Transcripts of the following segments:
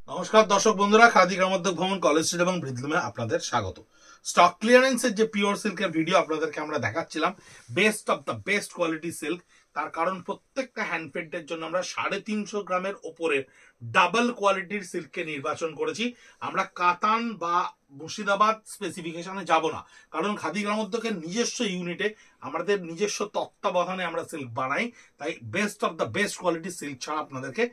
নমস্কার দর্শক বন্ধুরা, খাদি গ্রামোদ্যোগ ভবন, কলেজ স্ট্রিট এবং ব্রিজলুমে আপনাদের স্বাগত। স্টক ক্লিয়ারেন্সের যে পিওর সিল্কের ভিডিও আপনাদেরকে আমরা দেখাচ্ছিলাম, best of the best quality silk. তার কারণ প্রত্যেকটা হ্যান্ডপেন্টের জন্য আমরা 350 গ্রামের ওপরে ডাবল কোয়ালিটির সিল্ককে নির্বাচন করেছি। আমরা কাতান বা মুর্শিদাবাদ স্পেসিফিকেশনে যাব না, কারণ খাদি গ্রামোদ্যোগের নিজস্ব ইউনিটে আমাদের নিজস্ব তত্ত্বাবধানে আমরা সিল্ক বানাই। তাই best of the best quality silk ছাড়া আপনাদেরকে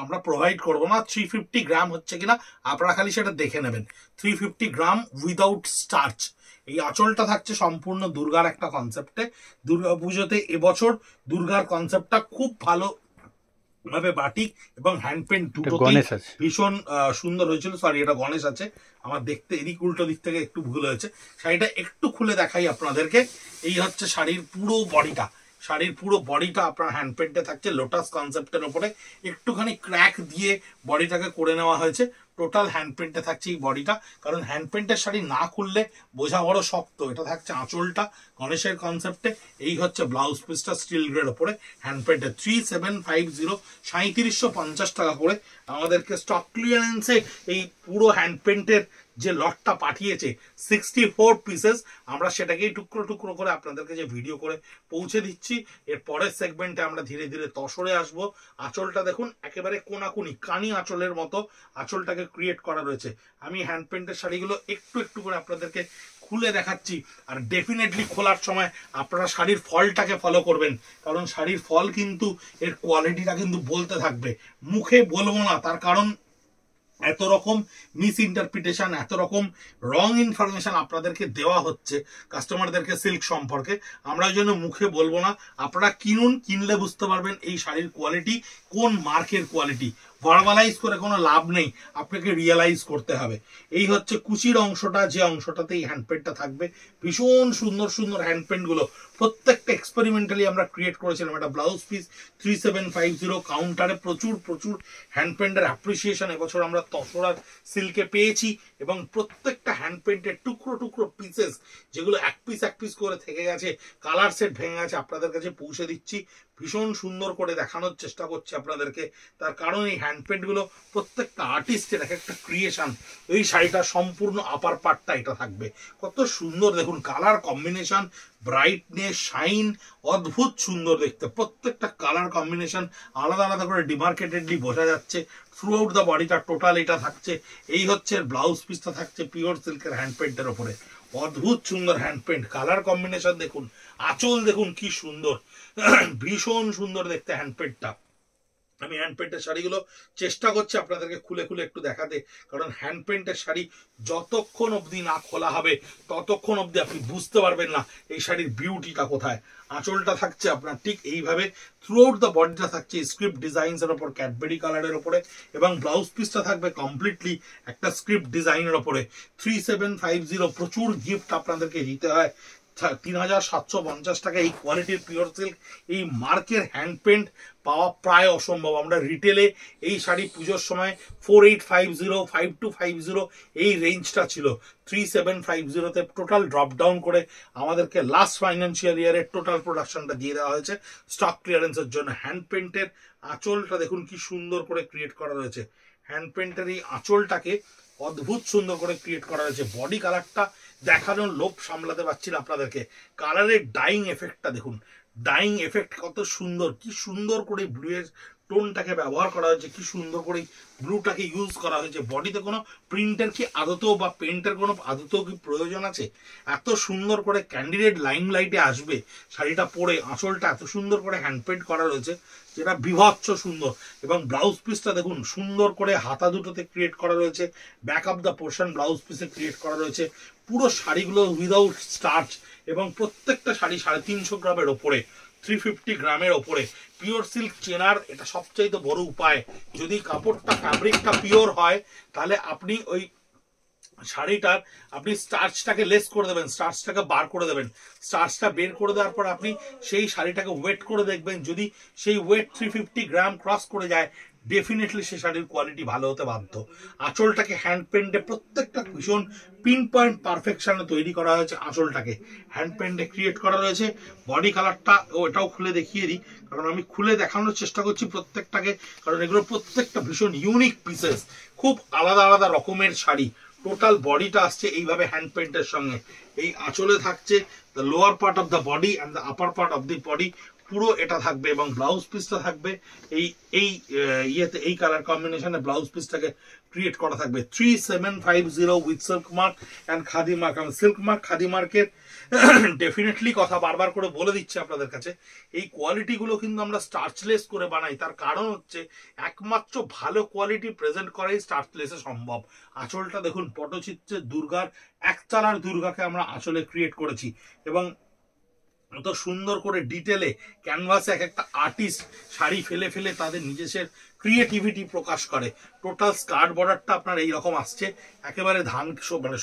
আমরা প্রোভাইড করবো না। 350 গ্রাম হচ্ছে কিনা আপনারা খালি সেটা দেখে নেবেন। 350 গ্রাম উইদাউট স্টার্চ। এই আঁচলটা থাকছে সম্পূর্ণ দুর্গার একটা কনসেপ্টে। দুর্গা পুজোতে এবছর দুর্গার কনসেপ্টটা খুব ভালো ভাবে বাটিক এবং হ্যান্ড পেন্ট দুটোতেই ভীষণ সুন্দর হয়েছিল। সরি, এটা গণেশ আছে, আমার দেখতে এদিক উল্টো দিক থেকে একটু ভুল হয়েছে। শাড়িটা একটু খুলে দেখাই আপনাদেরকে। এই হচ্ছে শাড়ির পুরো বডিটা। শাড়ির পুরো বডিটা আপনার হ্যান্ড পেন্টে থাকছে লোটাস কনসেপ্টের উপরে, একটুখানি ক্র্যাক দিয়ে বডিটাকে করে নেওয়া হয়েছে। টোটাল হ্যান্ড পেন্টে থাকছে এই বডিটা, কারণ হ্যান্ড পেন্টের শাড়ি না খুললে বোঝা বড় শক্ত। এটা থাকছে আঁচলটা গণেশের কনসেপ্টে। এই হচ্ছে ব্লাউজ পিসটা স্টিল গ্রেড ওপরে হ্যান্ড পেন্টে। 3750, 3750 টাকা করে আমাদেরকে স্টক ক্লিয়ারেন্সে এই পুরো হ্যান্ড পেন্টের যে লটটা পাঠিয়েছে 64 পিসেস, আমরা সেটাকেই টুকরো টুকরো করে আপনাদেরকে যে ভিডিও করে পৌঁছে দিচ্ছি। এর পরের সেগমেন্টে আমরা ধীরে ধীরে তসরে আসব। আঁচলটা দেখুন, একেবারে কোনাকুনি কানি আঁচলের মতো আঁচলটাকে ক্রিয়েট করা রয়েছে। আমি হ্যান্ড পেন্টের শাড়িগুলো একটু একটু করে আপনাদেরকে খুলে দেখাচ্ছি। আর ডেফিনেটলি খোলার সময় আপনারা শাড়ির ফলটাকে ফলো করবেন, কারণ শাড়ির ফল কিন্তু এর কোয়ালিটিটা কিন্তু বলতে থাকবে, মুখে বলবো না। তার কারণ এত রকম মিস ইন্টারপ্রিটেশন, এত রকম রং ইনফরমেশন আপনাদেরকে দেওয়া হচ্ছে কাস্টমারদেরকে সিল্ক সম্পর্কে। আমরা ওই জন্য মুখে বলবো না। আপনারা কিনুন, কিনলে বুঝতে পারবেন এই শাড়ির কোয়ালিটি কোন মার্কের কোয়ালিটি। ভার্বালাইজ করে কোনো লাভ নেই, আপনাকে রিয়েলাইজ করতে হবে। এই হচ্ছে কুচির অংশটা, যে অংশটাতে এই হ্যান্ডপেন্টটা থাকবে। ভীষণ সুন্দর সুন্দর হ্যান্ডপেন্টগুলো প্রত্যেকটা এক্সপেরিমেন্টালি আমরা ক্রিয়েট করেছিলাম। একটা ব্লাউজ পিস 3750 কাউন্টারে প্রচুর প্রচুর হ্যান্ডপেন্টের অ্যাপ্রিসিয়েশন এবছর আমরা তসরার সিল্কে পেয়েছি। এবং প্রত্যেকটা হ্যান্ডপেন্টের টুকরো টুকরো পিসেস, যেগুলো এক পিস করে থেকে গেছে, কালার সেট ভেঙে গেছে, আপনাদের কাছে পৌঁছে দিচ্ছি। ভীষণ সুন্দর করে দেখানোর চেষ্টা করছি আপনাদেরকে। তার কারণ এই হ্যান্ডপেন্টগুলো প্রত্যেকটা আর্টিস্টের এক একটা ক্রিয়েশন। এই শাড়িটা সম্পূর্ণ আপার পার্টটা এটা থাকবে। কত সুন্দর দেখুন, কালার কম্বিনেশন, ব্রাইটনেস, শাইন, অদ্ভুত সুন্দর দেখতে। প্রত্যেকটা কালার কম্বিনেশন আলাদা আলাদা করে ডিমার্কেটেডলি বোঝা যাচ্ছে। থ্রু আউট দ্য বডিটা টোটাল এটা থাকছে। এই হচ্ছে ব্লাউজ পিসটা থাকছে পিওর সিল্কের হ্যান্ডপেন্টের ওপরে। অদ্ভুত সুন্দর হ্যান্ডপেন্ট, কালার কম্বিনেশন দেখুন, আঁচল দেখুন কি সুন্দর, ভীষণ সুন্দর দেখতে হ্যান্ডপেন্টটা। আমি হ্যান্ডপেন্টের শাড়িগুলো চেষ্টা করছি আপনাদেরকে খুলে খুলে একটু দেখাতে, কারণ হ্যান্ডপেন্টের শাড়ি যতক্ষণ অবধি না খোলা হবে ততক্ষণ অবধি আপনি বুঝতে পারবেন না এই শাড়ির বিউটিটা কোথায়। আঁচলটা থাকছে আপনার ঠিক এইভাবে, থ্রু আউট দ্য বডিটা থাকছে স্ক্রিপ্ট ডিজাইনস এর উপর, ক্যাডবেরি কালারের উপরে, এবং ব্লাউজ পিসটা থাকবে কমপ্লিটলি একটা স্ক্রিপ্ট ডিজাইনের উপরে। 3750, প্রচুর গিফট আপনাদেরকে দিতে হয়। 3750 টাকা এই কোয়ালিটির পিওর সিল্ক, এই মার্কের হ্যান্ড পেন্ট পাওয়া প্রায় অসম্ভব। আমরা রিটেলে এই শাড়ি পুজোর সময় 4850, 5250 এই রেঞ্জটা ছিল। 3750-তে টোটাল ড্রপ ডাউন করে আমাদেরকে লাস্ট ফাইন্যান্সিয়াল ইয়ারের টোটাল প্রোডাকশনটা দিয়ে দেওয়া হয়েছে স্টক ক্লিয়ারেন্সের জন্য। হ্যান্ড পেন্টের আঁচলটা দেখুন কি সুন্দর করে ক্রিয়েট করা রয়েছে। হ্যান্ড পেন্টের এই আঁচলটাকে অদ্ভুত সুন্দর করে ক্রিয়েট করা হয়েছে। বডি কালারটা দেখানোর লোভ সামলাতে পারছি না আপনাদেরকে। কালারের ডাইং এফেক্টটা দেখুন, ডাইং এফেক্ট কত সুন্দর, কি সুন্দর করে ব্লু এর টোনটাকে ব্যবহার করা হয়েছে, কি সুন্দর করে ব্লুটাকে ইউজ করা হয়েছে। বডিতে কোনো প্রিন্টের কি আদতেও বা পেন্টের কোনো আদতেও কি প্রয়োজন আছে? এত সুন্দর করে ক্যান্ডিডেট লাইম লাইটে আসবে শাড়িটা পরে। আঁচলটা এত সুন্দর করে হ্যান্ড পেন্ট করা রয়েছে, যেটা বিভৎস সুন্দর। এবং ব্লাউজ পিসটা দেখুন সুন্দর করে হাতা দুটোতে ক্রিয়েট করা রয়েছে, back of the portion blouse পিসে ক্রিয়েট করা রয়েছে। পুরো শাড়িগুলো উইদাউট স্টার্চ, এবং প্রত্যেকটা শাড়ি 350 গ্রামের ওপরে, 350 গ্রামের ওপরে। পিওর সিল্ক চেনার এটা সবচাইতে বড় উপায়। যদি কাপড়টা ফ্যাব্রিকটা পিওর হয়, তাহলে আপনি ওই শাড়িটার আপনি স্টার্চটাকে লেস করে দেবেন, স্টার্চটাকে বার করে দেবেন। স্টার্চটা বের করে দেওয়ার পর আপনি সেই শাড়িটাকে ওয়েট করে দেখবেন, যদি সেই ওয়েট 350 গ্রাম ক্রস করে যায়, ডেফিনেটলি সে শাড়ির কোয়ালিটি ভালো হতে বাধ্য। আঁচলটাকে হ্যান্ড পেন্টে প্রত্যেকটা ভীষণ পিন পয়েন্ট পারফেকশনে তৈরি করা হয়েছে, আঁচলটাকে হ্যান্ড পেন্টে ক্রিয়েট করা রয়েছে। বডি কালারটা এটাও খুলে দেখিয়ে দিই, কারণ আমি খুলে দেখানোর চেষ্টা করছি প্রত্যেকটাকে, কারণ এগুলো প্রত্যেকটা ভীষণ ইউনিক পিসেস, খুব আলাদা আলাদা রকমের শাড়ি। টোটাল বডিটা আসছে এইভাবে হ্যান্ড পেন্টের সঙ্গে। এই আঁচলে থাকছে the lower part of the body and the upper part of the body, পুরো এটা থাকবে। এবং ব্লাউজ পিসটা থাকবে এই এই ইয়েতে, এই কালার কম্বিনেশনে ব্লাউজ পিসটাকে ক্রিয়েট করা থাকবে 3750 with silk mark and khadi mark. আমি সিল্ক মার্ক খাদি মার্কের ডেফিনেটলি কথা বারবার করে বলে দিচ্ছি আপনাদের কাছে, এই কোয়ালিটিগুলো কিন্তু আমরা স্টার্চলেস করে বানাই। তার কারণ হচ্ছে একমাত্র ভালো কোয়ালিটি প্রেজেন্ট করাই স্টার্চলেসে সম্ভব। আঁচলটা দেখুন, পটচিত্রে দুর্গার একচালার দুর্গাকে আমরা আঁচলে ক্রিয়েট করেছি, এবং এত সুন্দর করে ডিটেলে ক্যানভাসে এক একটা আর্টিস্ট শাড়ি ফেলে ফেলে তাদের নিজস্ব ক্রিয়েটিভিটি প্রকাশ করে। টোটাল স্কার্ট বর্ডারটা আপনার এইরকম আসছে, একেবারে ধান মানে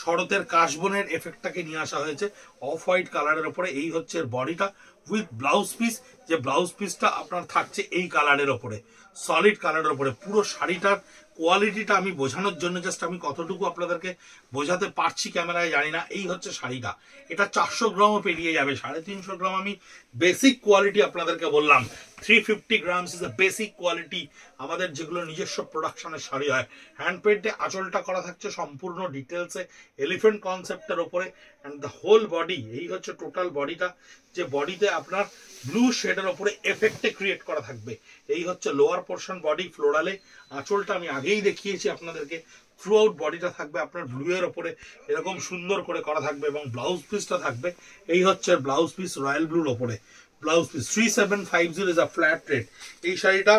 শরতের কাশবনের এফেক্টটাকে নিয়ে আসা হয়েছে অফ হোয়াইট কালারের ওপরে। এই হচ্ছে বডিটা উইথ ব্লাউজ পিস, যে ব্লাউজ পিসটা আপনার থাকছে এই কালারের ওপরে, সলিড কালারের ওপরে। পুরো শাড়িটার কোয়ালিটিটা আমি বোঝানোর জন্য জাস্ট আমি কতটুকু আপনাদেরকে বোঝাতে পারছি ক্যামেরায় জানি না। এই হচ্ছে শাড়িটা, এটা 400 গ্রামও পেরিয়ে যাবে, 350 গ্রাম আমি বেসিক কোয়ালিটি আপনাদেরকে বললাম। 350 grams is the basic quality আমাদের যেগুলো নিজস্ব প্রোডাকশনের শাড়ি হয়। হ্যান্ড পেন্টে আঁচলটা করা থাকছে সম্পূর্ণ ডিটেলসে এলিফেন্ট কনসেপ্টের ওপরে, অ্যান্ড দ্য হোল বডি, এই হচ্ছে টোটাল বডিটা, যে বডিতে আপনার ব্লু শেডের ওপরে এফেক্টে ক্রিয়েট করা থাকবে। এই হচ্ছে লোয়ার পোর্শন বডি ফ্লোরালে। আঁচলটা আমি আগেই দেখিয়েছি আপনাদেরকে, থ্রু আউট বডিটা থাকবে আপনার ব্লু এর ওপরে এরকম সুন্দর করে করা থাকবে, এবং ব্লাউজ পিসটা থাকবে এই হচ্ছে ব্লাউজ পিস রয়্যাল ব্লুর ওপরে। Blouse piece 3750 is a flat rate. এই শাড়িটা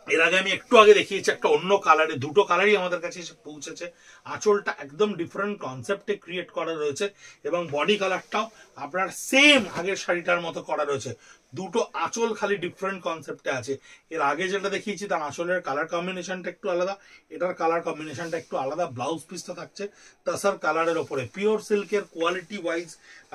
এর আগে আমি একটু আগে দেখিয়েছি একটা অন্য কালারে, দুটো কালারই আমাদের কাছে এসে পৌঁছেছে। আঁচলটা একদম ডিফারেন্ট কনসেপ্টে ক্রিয়েট করা রয়েছে, এবং বডি কালারটাও আপনার সেম আগের শাড়িটার মতো করা রয়েছে। দুটো আঁচল খালি ডিফারেন্ট কনসেপ্টে আছে। এর আগে যেটা দেখিয়েছি তার আঁচলের কালার কম্বিনেশনটা একটু আলাদা, এটার কালার কম্বিনেশনটা একটু আলাদা। ব্লাউজ পিসটা থাকছে তাসার কালারের ওপরে। পিওর সিল্কের কোয়ালিটি ওয়াইজ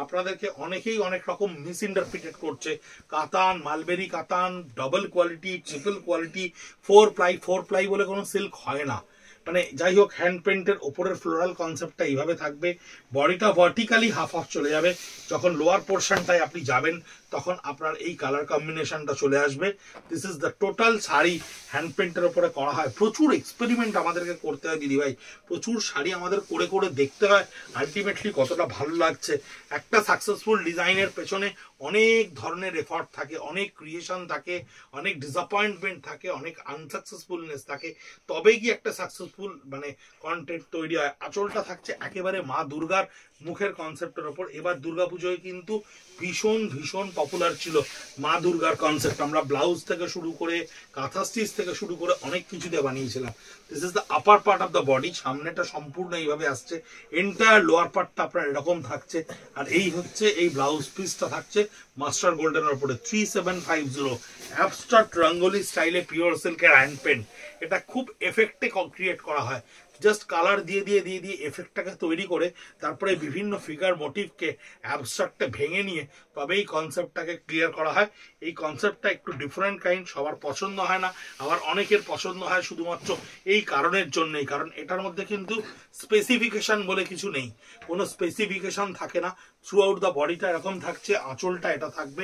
আপনাদেরকে অনেকেই অনেক রকম মিস ইন্টারপ্রিটেড করছে। কাতান, মালবেরি কাতান, double quality, triple quality, 4 ply বলে কোনো সিল্ক হয় না। মানে যাই হোক, হ্যান্ড পেন্টের ওপরের ফ্লোরাল কনসেপ্টটা এইভাবে থাকবে। বডিটা ভার্টিক্যালি হাফ হাফ চলে যাবে, যখন লোয়ার পোর্শনটায় আপনি যাবেন তখন আপনার এই কালার কম্বিনেশনটা চলে আসবে। This is the total sari hand পেন্টের ওপরে করা হয়। প্রচুর এক্সপেরিমেন্ট আমাদেরকে করতে হয় দিদি ভাই, প্রচুর শাড়ি আমাদের করে করে দেখতে হয় আলটিমেটলি কতটা ভালো লাগছে। একটা সাকসেসফুল ডিজাইনের পেছনে অনেক ধরনের এফর্ট থাকে, অনেক ক্রিয়েশন থাকে, অনেক ডিসঅ্যাপয়েন্টমেন্ট থাকে, অনেক আনসাকসেসফুলনেস থাকে, তবেই কি একটা সাকসেসফুল মানে কন্টেন্ট তৈরি হয়। আঁচলটা থাকছে একেবারে মা দুর্গার মুখের কনসেপ্টের ওপর। এবার দুর্গাপুজোয় কিন্তু ভীষণ ভীষণ পপুলার ছিল মা দুর্গার কনসেপ্ট। আমরা ব্লাউজ থেকে শুরু করে কাঁথা স্টিচ থেকে শুরু করে অনেক কিছু দিয়ে বানিয়েছিলাম। This is the upper part of the body, সামনেটা সম্পূর্ণ এইভাবে আসছে, এন্টায়ার লোয়ার পার্টটা আপনার এরকম থাকছে, আর এই হচ্ছে এই ব্লাউজ পিসটা থাকছে মাস্টার গোল্ডেনের উপরে। 3750 অ্যাবস্ট্রাক্ট রঙ্গোলি স্টাইলে পিওর সিল্কের হ্যান্ড পেন্ট। এটা খুব এফেক্টে ক্রিয়েট করা হয়, জাস্ট কালার দিয়ে দিয়ে দিয়ে দিয়ে এফেক্টটাকে তৈরি করে তারপরে বিভিন্ন ফিগার মোটিভকে অ্যাবস্ট্রাক্টে ভেঙে নিয়ে তবে এই কনসেপ্টটাকে ক্লিয়ার করা হয়। এই কনসেপ্টটা একটু ডিফারেন্ট কাইন্ড, সবার পছন্দ হয় না, আবার অনেকের পছন্দ হয় শুধুমাত্র এই কারণের জন্যই, কারণ এটার মধ্যে কিন্তু স্পেসিফিকেশন বলে কিছু নেই, কোনো স্পেসিফিকেশন থাকে না। থ্রু আউট দ্য বডিটা এরকম থাকছে, আঁচলটা এটা থাকবে।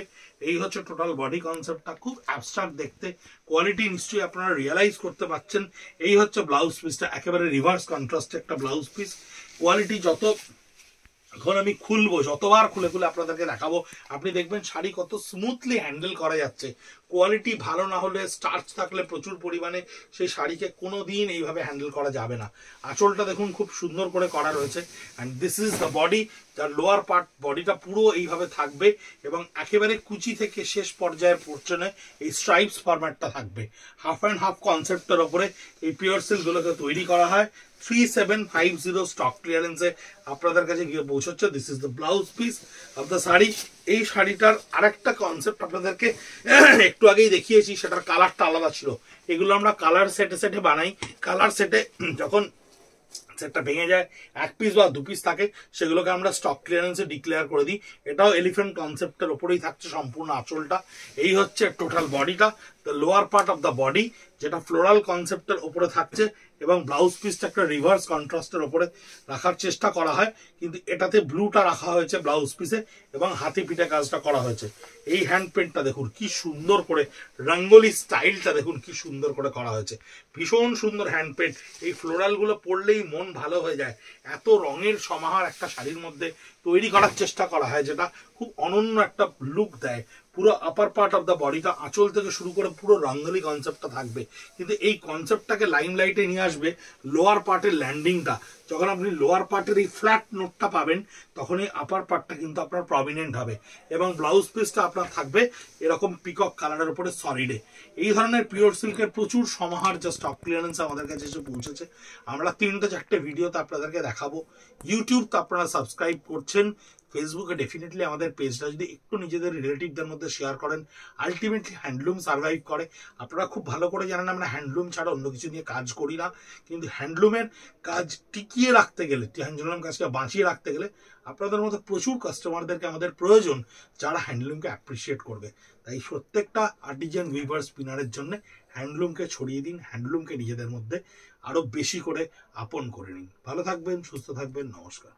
এই হচ্ছে টোটাল বডি কনসেপ্টটা, খুব অ্যাবস্ট্রাক্ট দেখতে, কোয়ালিটি নিশ্চয়ই আপনারা রিয়েলাইজ করতে পারছেন। এই হচ্ছে ব্লাউজ পিসটা, একেবারে রিভার্স কন্ট্রাস্টে একটা ব্লাউজ পিস। কোয়ালিটি যত এখন আমি খুলবো, যতবার খুলে খুলে আপনাদেরকে দেখাবো, আপনি দেখবেন শাড়ি কত স্মুথলি হ্যান্ডেল করা যাচ্ছে। কোয়ালিটি ভালো না হলে, স্টার্চ থাকলে প্রচুর পরিমাণে, সেই শাড়িকে কোনো দিন এইভাবে হ্যান্ডেল করা যাবে না। আঁচলটা দেখুন খুব সুন্দর করে করা রয়েছে, and this is the body, যার লোয়ার পার্ট বডিটা পুরো এইভাবে থাকবে, এবং একেবারে কুচি থেকে শেষ পর্যায়ের পোর্শনে এই স্ট্রাইপস ফরম্যাটটা থাকবে। হাফ অ্যান্ড হাফ কনসেপ্টের ওপরে এই পিওর সিল্কগুলোকে তৈরি করা হয়। 3750 স্টক ক্লিয়ারেন্সে আপনাদের কাছে গিয়ে পৌঁছচ্ছে। This is the blouse piece of the sari. এই শাড়িটার আরেকটা কনসেপ্ট আপনাদেরকে একটু আগেই দেখিয়েছি, সেটার কালারটা আলাদা ছিল। এগুলো আমরা কালার সেটে সেটে বানাই, কালার সেটে যখন সেটটা ভেঙে যায়, এক পিস বা দু পিস থাকে, সেগুলোকে আমরা স্টক ক্লিয়ারেন্সে ডিক্লেয়ার করে দিই। এটাও এলিফ্যান্ট কনসেপ্টের ওপরেই থাকছে সম্পূর্ণ আঁচলটা। এই হচ্ছে টোটাল বডিটা, the lower part of the body, যেটা ফ্লোরাল কনসেপ্টের ওপরে থাকছে, এবং ব্লাউজ পিসটা একটা রিভার্স কন্ট্রাস্টের ওপরে রাখার চেষ্টা করা হয়, কিন্তু এটাতে ব্লুটা রাখা হয়েছে ব্লাউজ পিসে, এবং হাতে পিঠে কাজটা করা হয়েছে। এই হ্যান্ড পেন্টটা দেখুন কি সুন্দর করে, রঙ্গোলি স্টাইলটা দেখুন কি সুন্দর করে করা হয়েছে, ভীষণ সুন্দর হ্যান্ড পেন্ট। এই ফ্লোরালগুলো পরলেই মন ভালো হয়ে যায়। এত রঙের সমাহার একটা শাড়ির মধ্যে তৈরি করার চেষ্টা করা হয়, যেটা খুব অনন্য একটা লুক দেয়। পুরো আপার পার্ট অফ দ্য বডিটা, আঁচল থেকে শুরু করে পুরো রঙ্গোলি কনসেপ্টটা থাকবে, কিন্তু এই কনসেপ্টটাকে লাইমলাইটে নিয়ে আসবে লোয়ার পার্টের ল্যান্ডিংটা। যখন আপনি লোয়ার পার্টের এই ফ্ল্যাট নোটটা পাবেন, তখন এই আপার পার্টটা কিন্তু আপনার প্রমিনেন্ট হবে, এবং ব্লাউজ পিসটা আপনার থাকবে এরকম পিকক কালারের উপরে সলিডে। এই ধরনের পিওর সিল্কের প্রচুর সমাহার যা স্টক ক্লিয়ারেন্স আমাদের কাছে এসে পৌঁছেছে। আমরা 3-4টে ভিডিওতে আপনাদেরকে দেখাবো। ইউটিউব তো আপনারা সাবস্ক্রাইব করছেন, ফেসবুকে ডেফিনেটলি আমাদের পেজটা যদি একটু নিজেদের রিলেটিভদের মধ্যে শেয়ার করেন, আলটিমেটলি হ্যান্ডলুম সার্ভাইভ করে। আপনারা খুব ভালো করে জানেন আমরা হ্যান্ডলুম ছাড়া অন্য কিছু নিয়ে কাজ করি না, কিন্তু হ্যান্ডলুমের কাজ টিকিয়ে রাখতে গেলে, হ্যান্ডলুম কাজকে বাঁচিয়ে রাখতে গেলে আপনাদের মতো প্রচুর কাস্টমারদেরকে আমাদের প্রয়োজন, যারা হ্যান্ডলুমকে অ্যাপ্রিসিয়েট করবে। তাই প্রত্যেকটা আর্টিজান উইভার স্পিনারের জন্য হ্যান্ডলুমকে ছড়িয়ে দিন, হ্যান্ডলুমকে নিজেদের মধ্যে আরো বেশি করে আপন করে নিন। ভালো থাকবেন, সুস্থ থাকবেন, নমস্কার।